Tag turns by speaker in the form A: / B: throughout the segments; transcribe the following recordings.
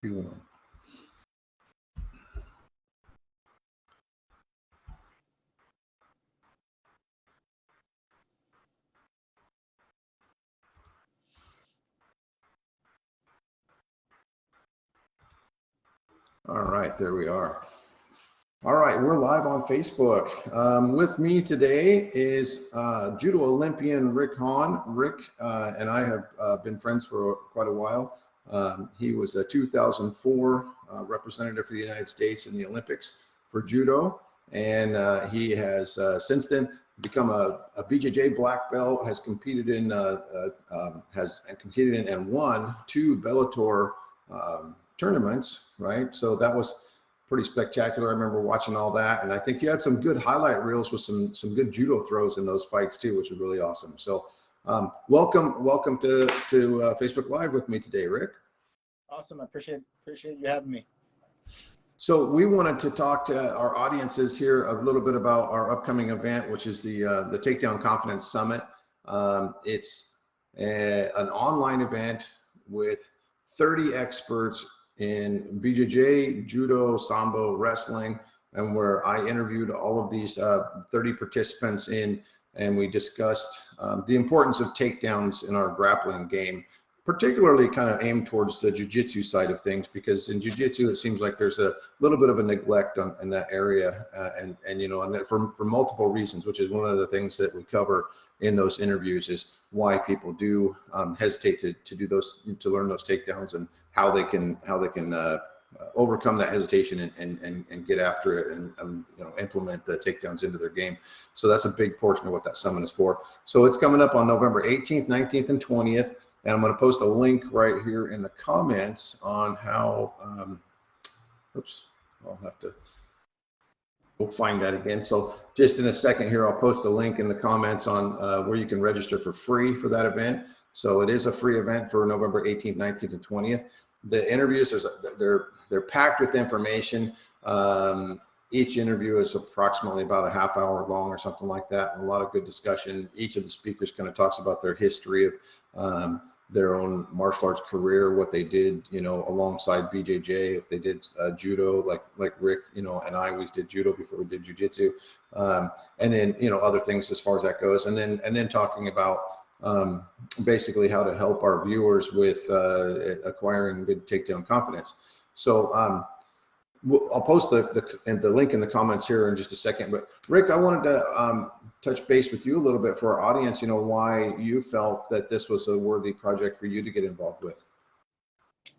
A: 2-1. All right, there we are. All right, we're live on Facebook. With me today is Judo Olympian Rick Hawn. Rick and I have been friends for quite a while. He was a 2004 representative for the United States in the Olympics for Judo, and he has since then become a BJJ black belt. Has competed in and won 2 Bellator tournaments. Right, so that was pretty spectacular. I remember watching all that, and I think you had some good highlight reels with some good judo throws in those fights too, which was really awesome. So welcome to Facebook Live with me today, Rick.
B: Awesome. I appreciate you having me.
A: So we wanted to talk to our audiences here a little bit about our upcoming event, which is the Takedown Confidence Summit. It's an online event with 30 experts in BJJ, Judo, Sambo, wrestling, and where I interviewed all of these 30 participants and we discussed the importance of takedowns in our grappling game, particularly kind of aimed towards the jiu-jitsu side of things, because in jiu-jitsu it seems like there's a little bit of a neglect in that area, and for multiple reasons, which is one of the things that we cover in those interviews, is why people do hesitate to learn those takedowns, and how they can overcome that hesitation and get after it and implement the takedowns into their game. So that's a big portion of what that summit is for. So it's coming up on November 18th, 19th, and 20th. And I'm going to post a link right here in the comments on how, we'll find that again. So just in a second here, I'll post a link in the comments on where you can register for free for that event. So it is a free event for November 18th, 19th, and 20th. The interviews, they're packed with information. Each interview is approximately about a half hour long or something like that, and a lot of good discussion. Each of the speakers kind of talks about their history of their own martial arts career, what they did, alongside BJJ, if they did judo, like Rick, and I always did judo before we did jiu-jitsu, and then other things as far as that goes, and then talking about basically how to help our viewers with acquiring good takedown confidence. So I'll post the link in the comments here in just a second. But Rick, I wanted to touch base with you a little bit for our audience, why you felt that this was a worthy project for you to get involved with.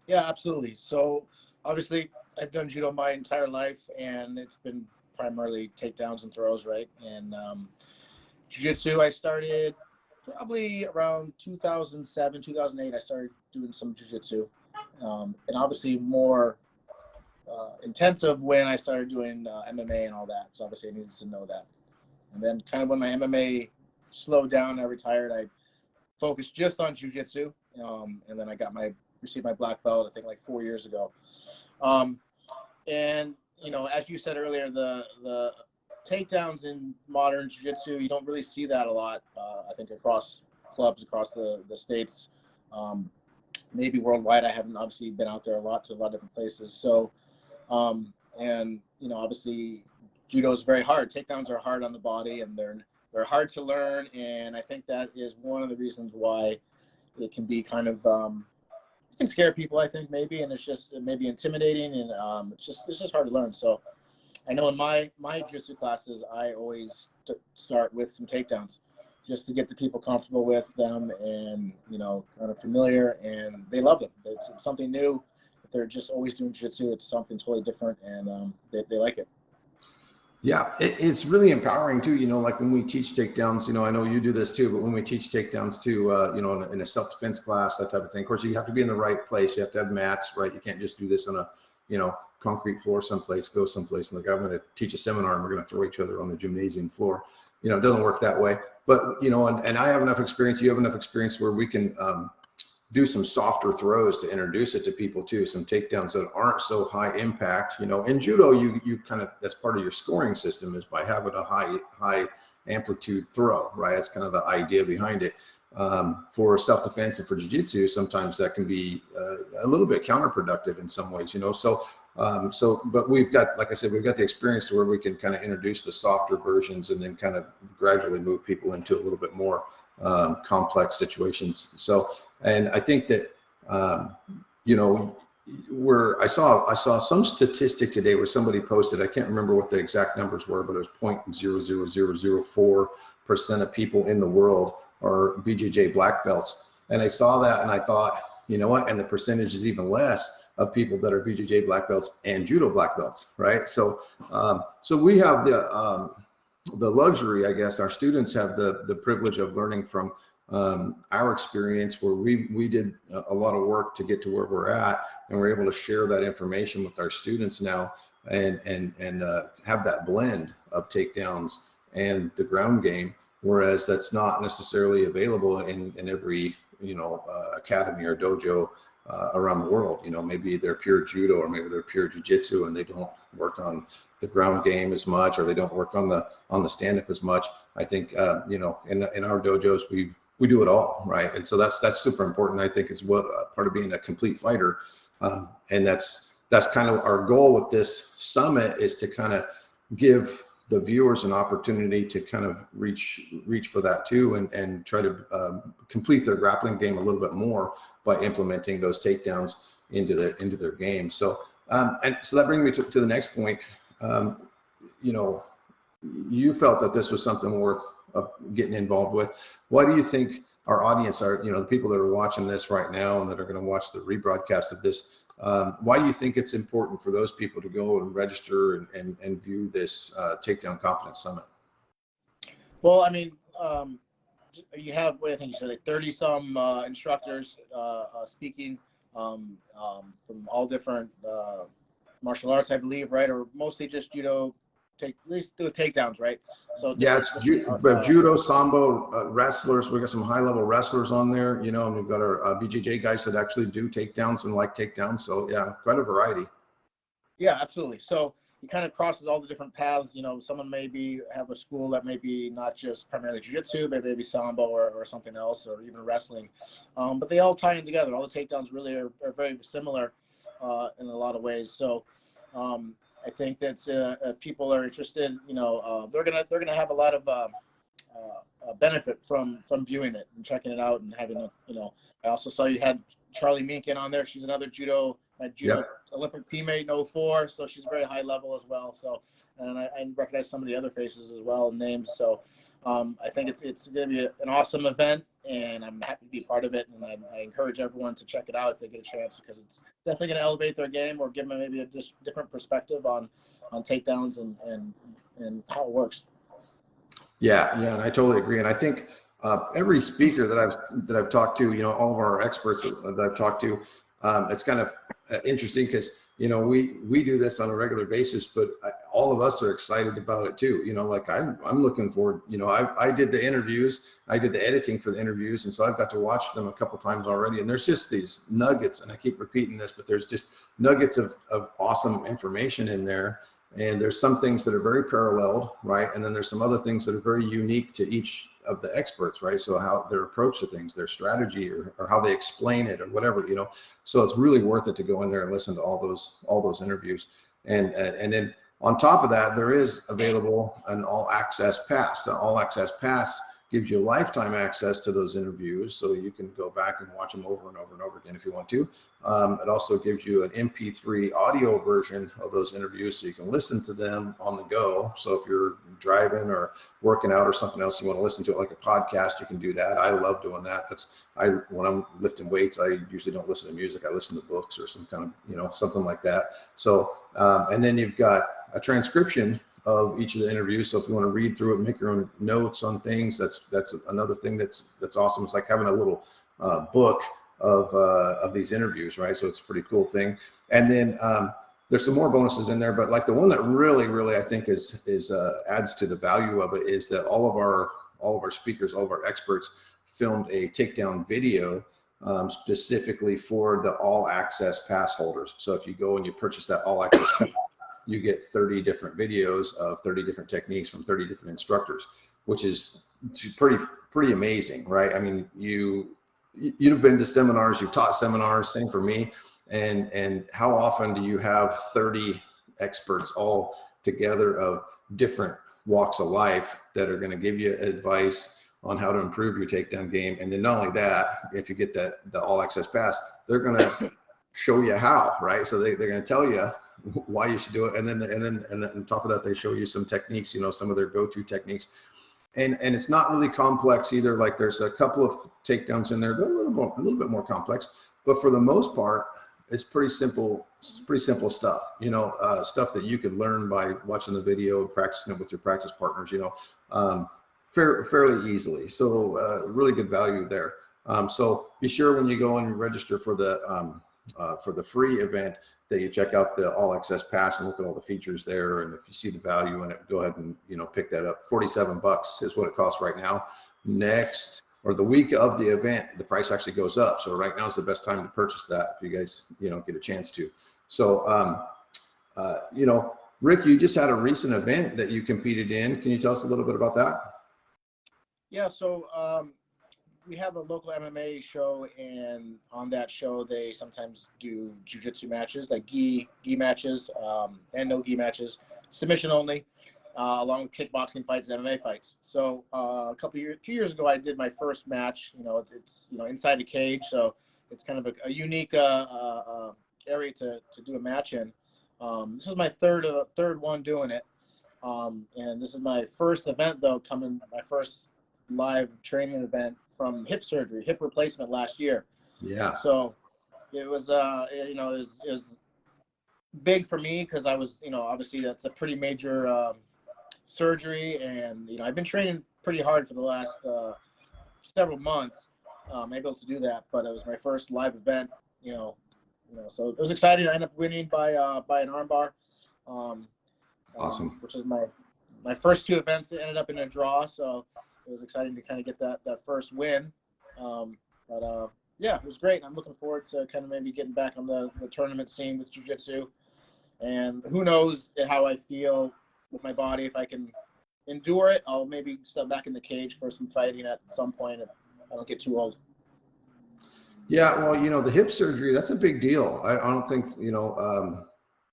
B: Yeah, absolutely. So obviously I've done judo my entire life, and it's been primarily takedowns and throws, right? And jiu-jitsu, I started probably around 2007, 2008. I started doing some jiu-jitsu, and obviously more intensive when I started doing MMA and all that. So obviously I needed to know that. And then kind of when my MMA slowed down, I retired, I focused just on jiu-jitsu. And then I received my black belt, I think like 4 years ago. And, as you said earlier, the takedowns in modern jiu-jitsu, you don't really see that a lot, I think, across clubs, across the States, maybe worldwide. I haven't obviously been out there a lot, to a lot of different places. So, and, obviously judo is very hard. Takedowns are hard on the body, and they're hard to learn. And I think that is one of the reasons why it can be kind of, it can scare people, I think, maybe, and it may be intimidating, and it's just hard to learn. So I know in my jiu-jitsu classes, I always start with some takedowns, just to get the people comfortable with them, and kind of familiar, and they love them. It's something new. If they're just always doing jiu-jitsu, it's something totally different, and they like it.
A: Yeah, it's really empowering too. Like when we teach takedowns, I know you do this too, but when we teach takedowns too, in a self-defense class, that type of thing. Of course, you have to be in the right place. You have to have mats, right? You can't just do this on a, concrete floor someplace, go someplace and like, I'm going to teach a seminar and we're going to throw each other on the gymnasium floor. It doesn't work that way. But, and I have enough experience, you have enough experience where we can do some softer throws to introduce it to people too. Some takedowns that aren't so high impact. In judo, you kind of, that's part of your scoring system, is by having a high amplitude throw, right? That's kind of the idea behind it. for self-defense and for jiu-jitsu, sometimes that can be a little bit counterproductive in some ways, you know. But we've got, like I said, we've got the experience to where we can kind of introduce the softer versions and then kind of gradually move people into a little bit more complex situations. So, and I think that, you know, I saw some statistic today where somebody posted, I can't remember what the exact numbers were, but it was 0.00004% of people in the world are BJJ black belts. And I saw that and I thought, you know what, and the percentage is even less of people that are BJJ black belts and judo black belts, right? So we have the luxury, I guess, our students have the privilege of learning from our experience, where we did a lot of work to get to where we're at, and we're able to share that information with our students now, and have that blend of takedowns and the ground game, whereas that's not necessarily available in every, you know, academy or dojo around the world. You know, maybe they're pure judo or maybe they're pure jiu-jitsu and they don't work on the ground game as much, or they don't work on the stand-up as much. I think you know, in our dojos we do it all, right? And so that's super important. I think it's what part of being a complete fighter, and that's kind of our goal with this summit, is to kind of give the viewers an opportunity to kind of reach for that too, and try to complete their grappling game a little bit more by implementing those takedowns into their game. So and so that brings me to the next point. You know, you felt that this was something worth getting involved with. Why do you think our audience are, you know, the people that are watching this right now and that are going to watch the rebroadcast of this, why do you think it's important for those people to go and register and view this Takedown Confidence Summit?
B: Well, I mean, you have, I think you said, like 30 some instructors speaking from all different martial arts, I believe, right? Or mostly just judo, at least do takedowns, right? So
A: yeah, it's judo, sambo, wrestlers. We got some high level wrestlers on there, you know, and we've got our BJJ guys that actually do takedowns and like takedowns. So yeah, quite a variety.
B: Yeah, absolutely. So it kind of crosses all the different paths. You know, someone maybe have a school that may be not just primarily jiu-jitsu, but maybe sambo or something else, or even wrestling. But they all tie in together. All the takedowns really are very similar in a lot of ways. So I think that if people are interested, you know, they're gonna have a lot of benefit from viewing it and checking it out and having a, you know. I also saw you had Charlie Minkin on there. She's another judo yep. Olympic teammate in 04, so she's very high level as well. So, and I recognize some of the other faces as well, names. So I think it's going to be an awesome event, and I'm happy to be part of it. And I encourage everyone to check it out if they get a chance, because it's definitely going to elevate their game or give them maybe a just different perspective on takedowns and how it works.
A: Yeah, and I totally agree. And I think every speaker that I've talked to, you know, all of our experts that I've talked to, it's kind of interesting because, you know, we do this on a regular basis, but all of us are excited about it too. You know, like I'm looking forward, you know, I did the interviews, I did the editing for the interviews. And so I've got to watch them a couple times already. And there's just these nuggets, and I keep repeating this, but there's just nuggets of awesome information in there. And there's some things that are very paralleled, right? And then there's some other things that are very unique to each of the experts, right? So how their approach to things, their strategy, or how they explain it, or whatever, you know. So it's really worth it to go in there and listen to all those interviews. And then on top of that, there is available an all access pass. The all access pass gives you lifetime access to those interviews, so you can go back and watch them over and over and over again if you want to. It also gives you an MP3 audio version of those interviews, so you can listen to them on the go. So if you're driving or working out or something else, you want to listen to it like a podcast, you can do that. I love doing that. When I'm lifting weights, I usually don't listen to music. I listen to books or some kind of, you know, something like that. So, and then you've got a transcription of each of the interviews. So if you want to read through it and make your own notes on things, that's another thing that's awesome. It's like having a little book of these interviews, right? So it's a pretty cool thing. And then there's some more bonuses in there, but like the one that really I think is adds to the value of it is that all of our speakers, all of our experts filmed a takedown video specifically for the all access pass holders. So if you go and you purchase that all access pass, you get 30 different videos of 30 different techniques from 30 different instructors, which is pretty amazing, right? I mean, you've been to seminars, you've taught seminars, same for me. And how often do you have 30 experts all together of different walks of life that are going to give you advice on how to improve your takedown game? And then not only that, if you get the all access pass, they're going to show you how, right? So they're going to tell you why you should do it. And then on top of that, they show you some techniques, some of their go-to techniques. And it's not really complex either. Like there's a couple of takedowns in there. They're a little bit more complex, but for the most part, it's pretty simple. It's pretty simple stuff, stuff that you can learn by watching the video and practicing it with your practice partners, fairly easily. So really good value there. So be sure when you go and register for the free event that you check out the all access pass and look at all the features there. And if you see the value in it, go ahead and, pick that up. $47 is what it costs right now. Next, or the week of the event, the price actually goes up. So right now is the best time to purchase that if you guys, get a chance to. So, Rick, you just had a recent event that you competed in. Can you tell us a little bit about that?
B: Yeah, so we have a local MMA show, and on that show, they sometimes do jiu-jitsu matches, like gi matches, and no gi matches, submission only, along with kickboxing fights and MMA fights. So a few years ago, I did my first match. It's inside the cage, so it's kind of a unique area to do a match in. This is my third one doing it, and this is my first event though, my first live training event from hip surgery, hip replacement last year.
A: Yeah.
B: So it was, it was big for me because I was, obviously that's a pretty major surgery, and I've been training pretty hard for the last several months. I'm able to do that, but it was my first live event. So it was exciting. I ended up winning by an armbar.
A: Awesome.
B: Which is my first two events ended up in a draw. So it was exciting to kind of get that first win. Yeah, it was great. I'm looking forward to kind of maybe getting back on the tournament scene with jiu-jitsu. And who knows how I feel with my body. If I can endure it, I'll maybe step back in the cage for some fighting at some point if I don't get too old.
A: Yeah, well, the hip surgery, that's a big deal. I don't think,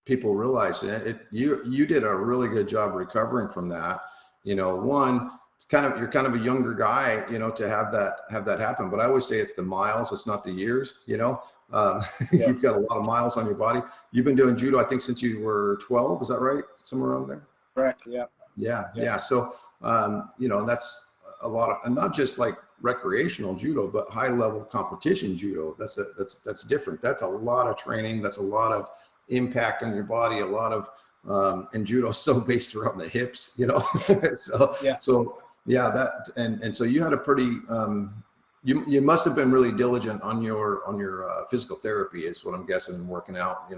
A: people realize it. You did a really good job recovering from that. One, you're kind of a younger guy, to have that happen. But I always say it's the miles, it's not the years.
B: Yeah.
A: You've got a lot of miles on your body. You've been doing judo, I think, since you were 12. Is that right? Somewhere around there.
B: Correct. Yeah.
A: Yeah. So, that's a lot of, and not just like recreational judo, but high level competition judo. That's different. That's a lot of training. That's a lot of impact on your body. A lot of, and judo is so based around the hips, So that, and so you had a pretty, you must have been really diligent on your physical therapy is what I'm guessing, working out,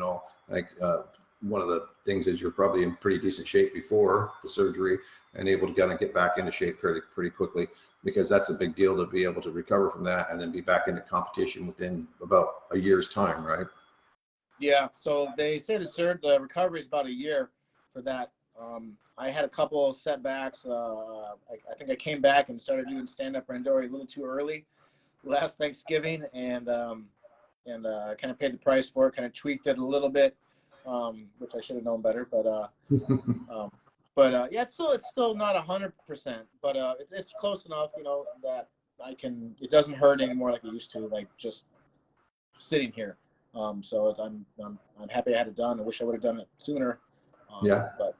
A: one of the things is you're probably in pretty decent shape before the surgery and able to kind of get back into shape pretty quickly, because that's a big deal to be able to recover from that and then be back into competition within about a year's time, right?
B: Yeah. So they say the recovery is about a year for that. I had a couple of setbacks. I think I came back and started doing stand-up randori a little too early last Thanksgiving, and kind of paid the price for it, kind of tweaked it a little bit. Which I should have known better, but yeah, it's still not 100%, but it's close enough, that it doesn't hurt anymore like it used to, like just sitting here. So I'm happy I had it done. I wish I would have done it sooner. But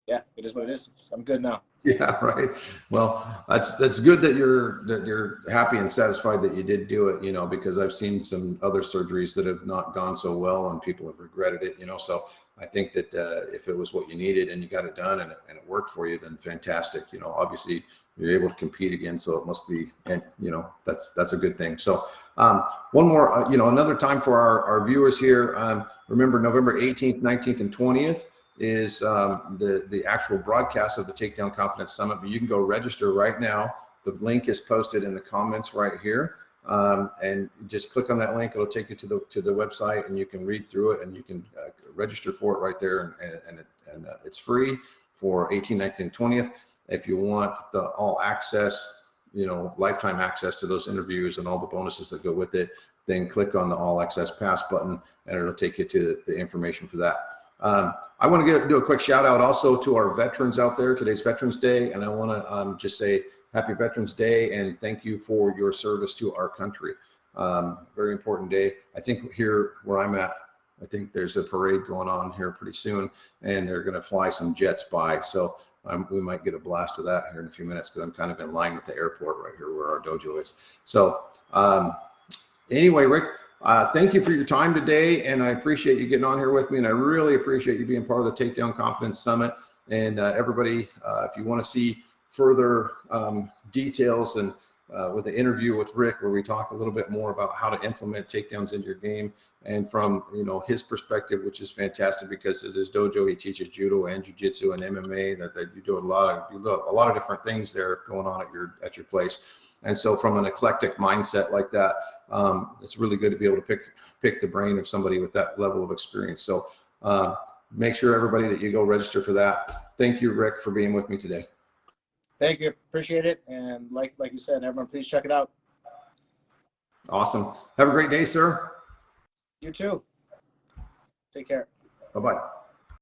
B: yeah, it is what it is. I'm good now.
A: Yeah, right. Well, that's good that you're happy and satisfied that you did do it, because I've seen some other surgeries that have not gone so well and people have regretted it, so I think that if it was what you needed and you got it done and it worked for you, then fantastic. Obviously you're able to compete again, so it must be, and that's a good thing. So one more, another time for our viewers here, remember November 18th, 19th, and 20th is the actual broadcast of the Takedown Confidence Summit. But you can go register right now. The link is posted in the comments right here, and just click on that link. It'll take you to the website, and you can read through it, and you can register for it right there. And it's free for 18th, 19th, and 20th. If you want the all access, lifetime access to those interviews and all the bonuses that go with it, then click on the all access pass button and it'll take you to the information for that. I want to do a quick shout out also to our veterans out there. Today's Veterans Day, and I want to just say Happy Veterans Day and thank you for your service to our country. Very important day. I think here where I'm at, I think there's a parade going on here pretty soon, and they're going to fly some jets by. So we might get a blast of that here in a few minutes because I'm kind of in line with the airport right here where our dojo is. So anyway, Rick, thank you for your time today, and I appreciate you getting on here with me, and I really appreciate you being part of the Takedown Confidence Summit. And everybody, if you want to see further details and with the interview with Rick, where we talk a little bit more about how to implement takedowns into your game, and from his perspective, which is fantastic because as his dojo, he teaches judo and jiu-jitsu and MMA. That you do a lot of different things there going on at your place. And so, from an eclectic mindset like that, it's really good to be able to pick the brain of somebody with that level of experience. So, make sure everybody that you go register for that. Thank you, Rick, for being with me today.
B: Thank you. Appreciate it. And like you said, everyone, please check it out.
A: Awesome. Have a great day, sir.
B: You too. Take care.
A: Bye-bye.